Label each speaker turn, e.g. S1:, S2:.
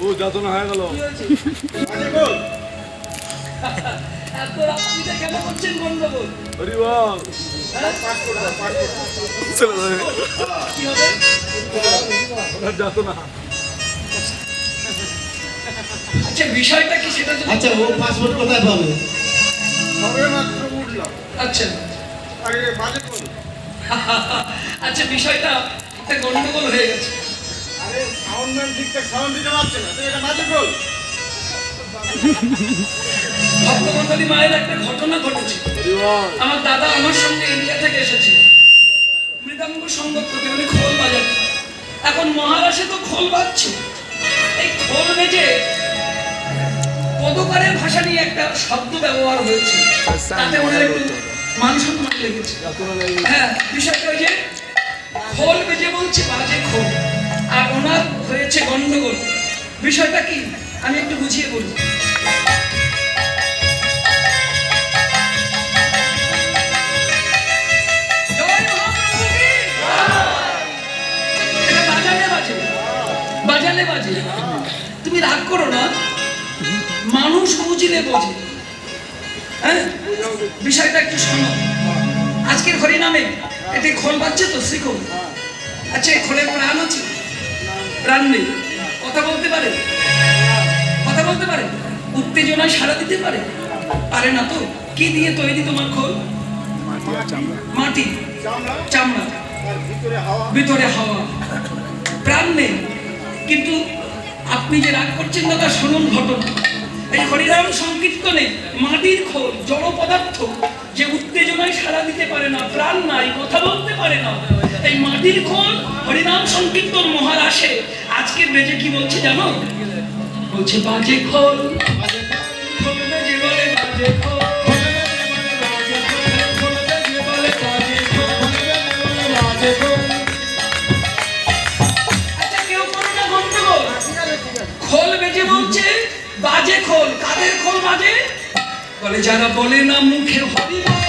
S1: ও যাতনা হয়ে গেল।
S2: এত রাত্রিতে কেন করছেন গন্ডগোল?
S1: হরি বল।
S2: কি হবে?
S1: ওনার যাতনা।
S2: আচ্ছা বিষয়টা কি সেটা তো
S3: আচ্ছা ও পাসপোর্ট কোথায় পাবে?
S1: সবে মাত্র উঠলাম।
S2: আচ্ছা
S1: আরে বাজে বল।
S2: আচ্ছা বিষয়টা একটা গন্ডগোল হয়ে গেছে।
S1: আরে সাউন্ডম্যান ঠিকঠাক সাউন্ড দিতে পারছে না, এটা বাজে বল।
S2: ভক্তমণ্ডলী মায়ের একটা ঘটনা ঘটেছে।
S1: হরি বল।
S2: আমার দাদা আমার সঙ্গে ইন্ডিয়া থেকে এসেছে, মৃদঙ্গ সঙ্গত করতে মানে খোল বাজাতে। এখন মহারাষ্ট্রে তো খোল বাজছে, এই খোল বেজে পদকারের ভাষা নিয়ে একটা শব্দ ব্যবহার হয়েছে, তাতে ওনার একটু মান সম্মান লেগেছে।
S1: যাতনা লেগে
S2: হ্যাঁ বিষয়টা ওই যে খোল বেজে বলছে বাজে খোল, আর ওনার হয়েছে গন্ডগোল। বিষয়টা কি আমি একটু বুঝিয়ে বলবো। জয় মহাপ্রভু কি? এটা বাজালে বাজে, বাজালে বাজে। তুমি রাগ করো না, মানুষ বুঝলে বোঝে। হ্যাঁ বিষয়টা একটু শোনো। আজকের হরিনামে এটি খোল বাজছে তো শ্রীখোল। আচ্ছা এই খোলের প্রাণ আছে? প্রাণ নেই। কথা বলতে পারে? কথা বলতে পারে? উত্তেজনায় সাড়া দিতে পারে? পারে না তো। কি দিয়ে তৈরি তোমার খোল? মাটি, চামড়া, ভিতরে হাওয়া, প্রাণ নেই। কিন্তু আপনি যে রাগ করছেন দাদা, শুনুন ঘটনা। এই হরিনাম সংকীর্তনে মাটির খোল, জড় পদার্থ, যে উত্তেজনায় সাড়া দিতে পারে না, প্রাণ নাই, কথা বলতে পারে না, এই মাটির খোল হরিনাম সংকীর্তন মহারাশে আজকে বেজে কি বলছে জানো? বলছে বাজে খোল, খোল বেজে বলে বাজে খোল, খোল বেজে বলে বাজে খোল। আচ্ছা কেউ করে না গন্ডগোল? খোল বেজে বলছে বাজে খোল। কাদের খোল বাজে? বলে যারা বলে না মুখে হরি বল,